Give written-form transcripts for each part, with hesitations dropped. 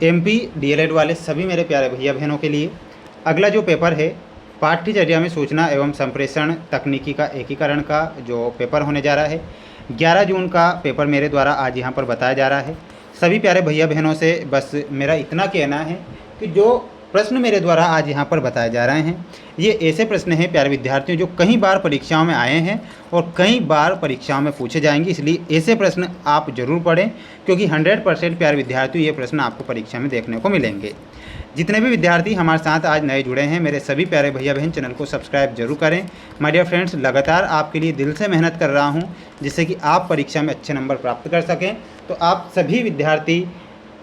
MP DElEd वाले सभी मेरे प्यारे भैया बहनों के लिए अगला जो पेपर है पाठ्यचर्या में सूचना एवं संप्रेषण तकनीकी का एकीकरण का जो पेपर होने जा रहा है 11 जून का पेपर मेरे द्वारा आज यहाँ पर बताया जा रहा है। सभी प्यारे भैया बहनों से बस मेरा इतना कहना है कि जो प्रश्न मेरे द्वारा आज यहाँ पर बताए जा रहे हैं ये ऐसे प्रश्न हैं प्यारे विद्यार्थियों जो कई बार परीक्षाओं में आए हैं और कई बार परीक्षाओं में पूछे जाएंगे, इसलिए ऐसे प्रश्न आप जरूर पढ़ें क्योंकि 100% प्यारे विद्यार्थियों ये प्रश्न आपको परीक्षा में देखने को मिलेंगे। जितने भी विद्यार्थी हमारे साथ आज नए जुड़े हैं मेरे सभी प्यारे भैया बहन चैनल को सब्सक्राइब जरूर करें। माय डियर फ्रेंड्स, लगातार आपके लिए दिल से मेहनत कर रहा हूँ जिससे कि आप परीक्षा में अच्छे नंबर प्राप्त कर सकें। तो आप सभी विद्यार्थी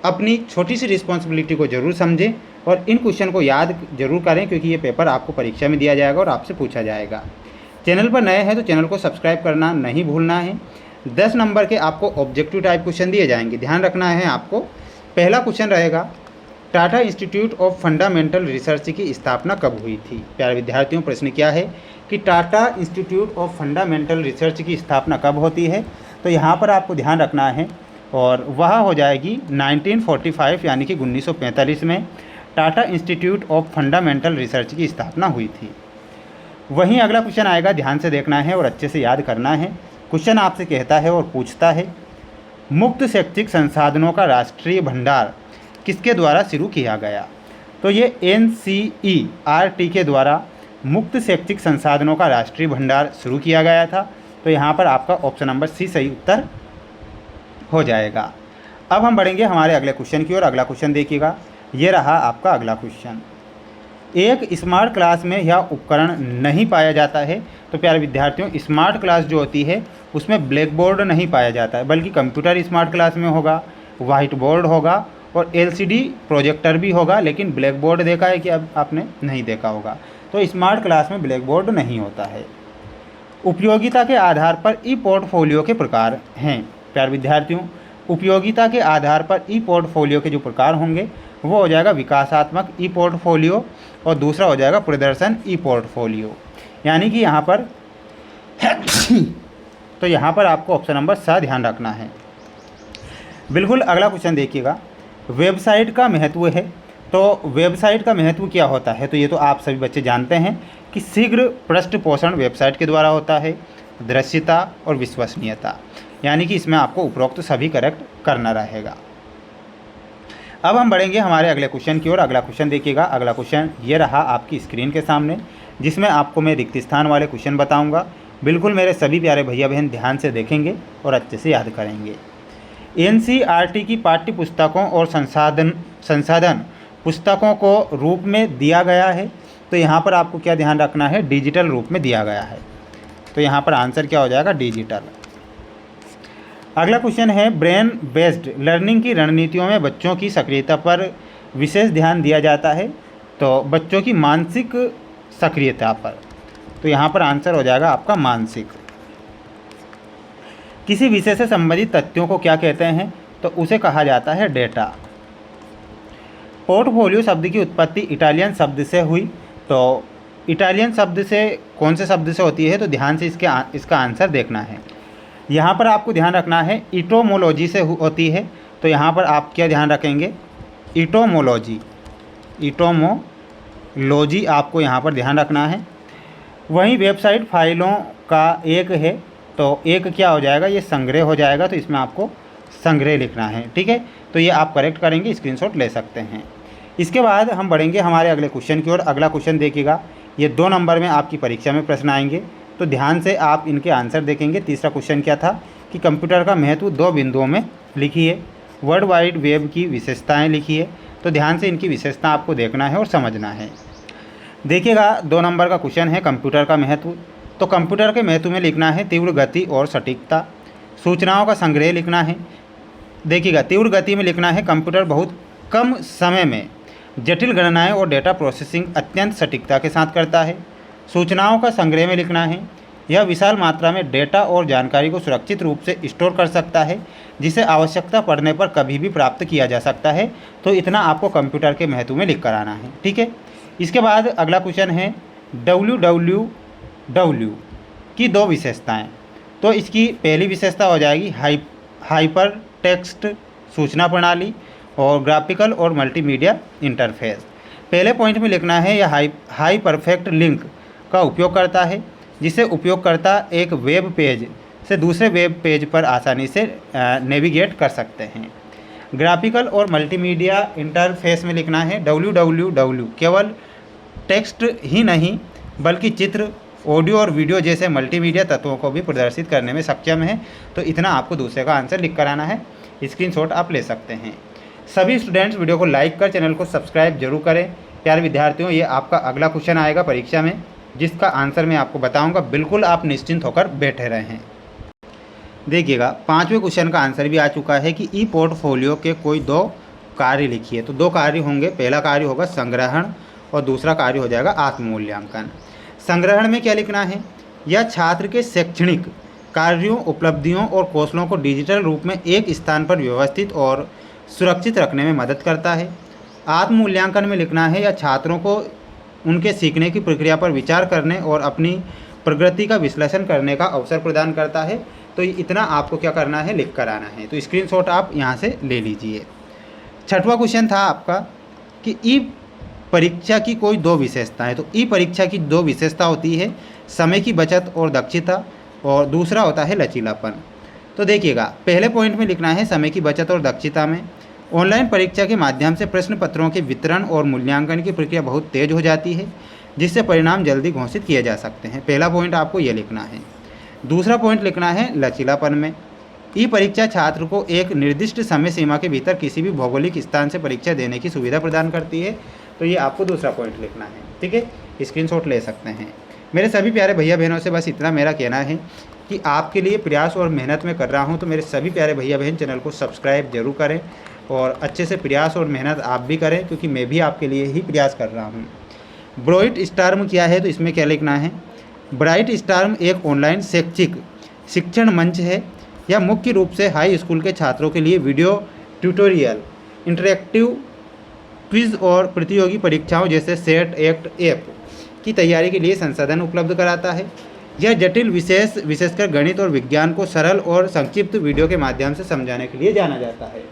अपनी छोटी सी रिस्पॉन्सिबिलिटी को ज़रूर समझें और इन क्वेश्चन को याद जरूर करें क्योंकि ये पेपर आपको परीक्षा में दिया जाएगा और आपसे पूछा जाएगा। चैनल पर नए हैं तो चैनल को सब्सक्राइब करना नहीं भूलना है। 10 नंबर के आपको ऑब्जेक्टिव टाइप क्वेश्चन दिए जाएंगे, ध्यान रखना है आपको। पहला क्वेश्चन रहेगा Tata institute of fundamental research की स्थापना कब हुई थी। प्यारे विद्यार्थियों, प्रश्न क्या है कि Tata institute of fundamental research की स्थापना कब होती है। तो यहाँ पर आपको ध्यान रखना है और वह हो जाएगी 1945 यानी कि 1945 में Tata institute of fundamental research की स्थापना हुई थी। वहीं अगला क्वेश्चन आएगा, ध्यान से देखना है और अच्छे से याद करना है। क्वेश्चन आपसे कहता है और पूछता है मुक्त शैक्षिक संसाधनों का राष्ट्रीय भंडार किसके द्वारा शुरू किया गया। तो ये NCERT के द्वारा मुक्त शैक्षिक संसाधनों का राष्ट्रीय भंडार शुरू किया गया था। तो यहाँ पर आपका ऑप्शन नंबर सी सही उत्तर हो जाएगा। अब हम बढ़ेंगे हमारे अगले क्वेश्चन की ओर। अगला क्वेश्चन देखिएगा, ये रहा आपका अगला क्वेश्चन। एक स्मार्ट क्लास में यह उपकरण नहीं पाया जाता है। तो प्यारे विद्यार्थियों, स्मार्ट क्लास जो होती है उसमें ब्लैक बोर्ड नहीं पाया जाता है बल्कि कंप्यूटर स्मार्ट क्लास में होगा, वाइट बोर्ड होगा और LCD प्रोजेक्टर भी होगा, लेकिन ब्लैक बोर्ड देखा है कि अब आपने नहीं देखा होगा। तो स्मार्ट क्लास में ब्लैक बोर्ड नहीं होता है। उपयोगिता के आधार पर ई पोर्टफोलियो के प्रकार हैं। प्यारे विद्यार्थियों, उपयोगिता के आधार पर ई पोर्टफोलियो के जो प्रकार होंगे वो हो जाएगा विकासात्मक ई पोर्टफोलियो और दूसरा हो जाएगा प्रदर्शन ई पोर्टफोलियो। यानी कि यहाँ पर तो यहाँ पर आपको ऑप्शन नंबर सा ध्यान रखना है। बिल्कुल अगला क्वेश्चन देखिएगा, वेबसाइट का महत्व है। तो वेबसाइट का महत्व क्या होता है। तो ये तो आप सभी बच्चे जानते हैं कि शीघ्र पृष्ठ पोषण वेबसाइट के द्वारा होता है, दृश्यता और विश्वसनीयता। यानी कि इसमें आपको उपरोक्त सभी करेक्ट करना रहेगा। अब हम बढ़ेंगे हमारे अगले क्वेश्चन की ओर। अगला क्वेश्चन देखिएगा। अगला क्वेश्चन ये रहा आपकी स्क्रीन के सामने जिसमें आपको मैं रिक्त स्थान वाले क्वेश्चन बताऊंगा। बिल्कुल मेरे सभी प्यारे भैया बहन ध्यान से देखेंगे और अच्छे से याद करेंगे। NCERT की पाठ्य पुस्तकों और संसाधन पुस्तकों को रूप में दिया गया है। तो यहाँ पर आपको क्या ध्यान रखना है, डिजिटल रूप में दिया गया है। तो यहाँ पर आंसर क्या हो जाएगा, डिजिटल। अगला क्वेश्चन है ब्रेन बेस्ड लर्निंग की रणनीतियों में बच्चों की सक्रियता पर विशेष ध्यान दिया जाता है। तो बच्चों की मानसिक सक्रियता पर, तो यहाँ पर आंसर हो जाएगा आपका मानसिक। किसी विषय से संबंधित तथ्यों को क्या कहते हैं। तो उसे कहा जाता है डेटा। पोर्टफोलियो शब्द की उत्पत्ति इटालियन शब्द से हुई। तो इटालियन शब्द से कौन से शब्द से होती है। तो ध्यान से इसका आंसर देखना है। यहाँ पर आपको ध्यान रखना है इटोमोलॉजी से होती है। तो यहाँ पर आप क्या ध्यान रखेंगे, इटोमोलॉजी आपको यहाँ पर ध्यान रखना है। वहीं वेबसाइट फाइलों का एक है। तो एक क्या हो जाएगा, ये संग्रह हो जाएगा। तो इसमें आपको संग्रह लिखना है, ठीक है। तो ये आप करेक्ट करेंगे, स्क्रीनशॉट ले सकते हैं। इसके बाद हम बढ़ेंगे हमारे अगले क्वेश्चन की ओर। अगला क्वेश्चन देखिएगा, ये 2 नंबर में आपकी परीक्षा में प्रश्न आएंगे तो ध्यान से आप इनके आंसर देखेंगे। तीसरा क्वेश्चन क्या था कि कंप्यूटर का महत्व 2 बिंदुओं में लिखिए, वर्ल्ड वाइड वेब की विशेषताएं लिखिए। तो ध्यान से इनकी विशेषता आपको देखना है और समझना है। देखिएगा 2 नंबर का क्वेश्चन है कंप्यूटर का महत्व। तो कंप्यूटर के महत्व में लिखना है तीव्र गति और सटीकता। सूचनाओं का संग्रह लिखना है। देखिएगा तीव्र गति में लिखना है कंप्यूटर बहुत कम समय में जटिल गणनाएँ और डेटा प्रोसेसिंग अत्यंत सटीकता के साथ करता है। सूचनाओं का संग्रह में लिखना है यह विशाल मात्रा में डेटा और जानकारी को सुरक्षित रूप से स्टोर कर सकता है जिसे आवश्यकता पड़ने पर कभी भी प्राप्त किया जा सकता है। तो इतना आपको कंप्यूटर के महत्व में लिख कर आना है, ठीक है। इसके बाद अगला क्वेश्चन है www की 2 विशेषताएं। तो इसकी पहली विशेषता हो जाएगी हाइपर टेक्स्ट सूचना प्रणाली और ग्राफिकल और मल्टीमीडिया इंटरफेस। पहले पॉइंट में लिखना है यह हाई परफेक्ट लिंक का उपयोग करता है, जिसे उपयोगकर्ता एक वेब पेज से दूसरे वेब पेज पर आसानी से नेविगेट कर सकते हैं। ग्राफिकल और मल्टीमीडिया इंटरफेस में लिखना है www केवल टेक्स्ट ही नहीं बल्कि चित्र, ऑडियो और वीडियो जैसे मल्टीमीडिया तत्वों को भी प्रदर्शित करने में सक्षम है। तो इतना आपको दूसरे का आंसर लिख कर आना है, स्क्रीनशॉट आप ले सकते हैं। सभी स्टूडेंट्स वीडियो को लाइक कर चैनल को सब्सक्राइब जरूर करें। प्यारे विद्यार्थियों, ये आपका अगला क्वेश्चन आएगा परीक्षा में, जिसका आंसर मैं आपको बताऊंगा। बिल्कुल आप निश्चिंत होकर बैठे रहें। देखिएगा, 5वें क्वेश्चन का आंसर भी आ चुका है कि ई पोर्टफोलियो के कोई 2 कार्य लिखिए। तो 2 कार्य होंगे, पहला कार्य होगा संग्रहण और दूसरा कार्य हो जाएगा आत्ममूल्यांकन। संग्रहण में क्या लिखना है? यह छात्र के शैक्षणिक कार्यों, उपलब्धियों और कौशलों को डिजिटल रूप में एक स्थान पर व्यवस्थित और सुरक्षित रखने में मदद करता है। आत्ममूल्यांकन में लिखना है यह छात्रों को उनके सीखने की प्रक्रिया पर विचार करने और अपनी प्रगति का विश्लेषण करने का अवसर प्रदान करता है। तो इतना आपको क्या करना है, लिख कर आना है। तो स्क्रीनशॉट आप यहाँ से ले लीजिए। 6वां क्वेश्चन था आपका कि ई परीक्षा की कोई 2 विशेषताएं। तो ई परीक्षा की 2 विशेषता होती है, समय की बचत और दक्षता, और दूसरा होता है लचीलापन। तो देखिएगा, पहले पॉइंट में लिखना है समय की बचत और दक्षता में ऑनलाइन परीक्षा के माध्यम से प्रश्न पत्रों के वितरण और मूल्यांकन की प्रक्रिया बहुत तेज हो जाती है, जिससे परिणाम जल्दी घोषित किए जा सकते हैं। पहला पॉइंट आपको ये लिखना है। दूसरा पॉइंट लिखना है लचीलापन में। ई परीक्षा छात्र को एक निर्दिष्ट समय सीमा के भीतर किसी भी भौगोलिक स्थान से परीक्षा देने की सुविधा प्रदान करती है। तो ये आपको दूसरा पॉइंट लिखना है, ठीक है, स्क्रीनशॉट ले सकते हैं। मेरे सभी प्यारे भैया बहनों से बस इतना मेरा कहना है कि आपके लिए प्रयास और मेहनत मैं कर रहा हूँ। तो मेरे सभी प्यारे भैया बहन चैनल को सब्सक्राइब जरूर करें और अच्छे से प्रयास और मेहनत आप भी करें, क्योंकि मैं भी आपके लिए ही प्रयास कर रहा हूँ। ब्राइट स्टार्म क्या है? तो इसमें क्या लिखना है? ब्राइट स्टार्म एक ऑनलाइन शैक्षिक शिक्षण मंच है। यह मुख्य रूप से हाई स्कूल के छात्रों के लिए वीडियो ट्यूटोरियल, इंटरैक्टिव क्विज और प्रतियोगी परीक्षाओं जैसे सेट एक्ट ऐप की तैयारी के लिए संसाधन उपलब्ध कराता है। यह जटिल विशेषकर गणित और विज्ञान को सरल और संक्षिप्त वीडियो के माध्यम से समझाने के लिए जाना जाता है।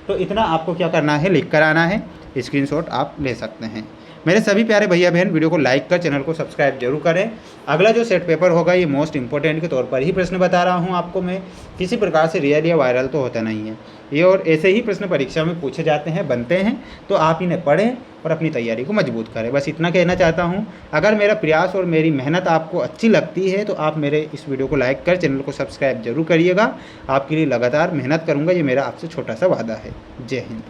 तो इतना आपको क्या करना है, लिख कर आना है, स्क्रीनशॉट आप ले सकते हैं। मेरे सभी प्यारे भैया बहन वीडियो को लाइक कर चैनल को सब्सक्राइब जरूर करें। अगला जो सेट पेपर होगा ये मोस्ट इंपॉर्टेंट के तौर पर ही प्रश्न बता रहा हूँ आपको मैं, किसी प्रकार से रियल या वायरल तो होता नहीं है ये, और ऐसे ही प्रश्न परीक्षा में पूछे जाते हैं, बनते हैं। तो आप इन्हें पढ़ें और अपनी तैयारी को मजबूत करें। बस इतना कहना चाहता हूँ। अगर मेरा प्रयास और मेरी मेहनत आपको अच्छी लगती है तो आप मेरे इस वीडियो को लाइक कर चैनल को सब्सक्राइब जरूर करिएगा। आपके लिए लगातार मेहनत करूँगा, ये मेरा आपसे छोटा सा वादा है। जय हिंद।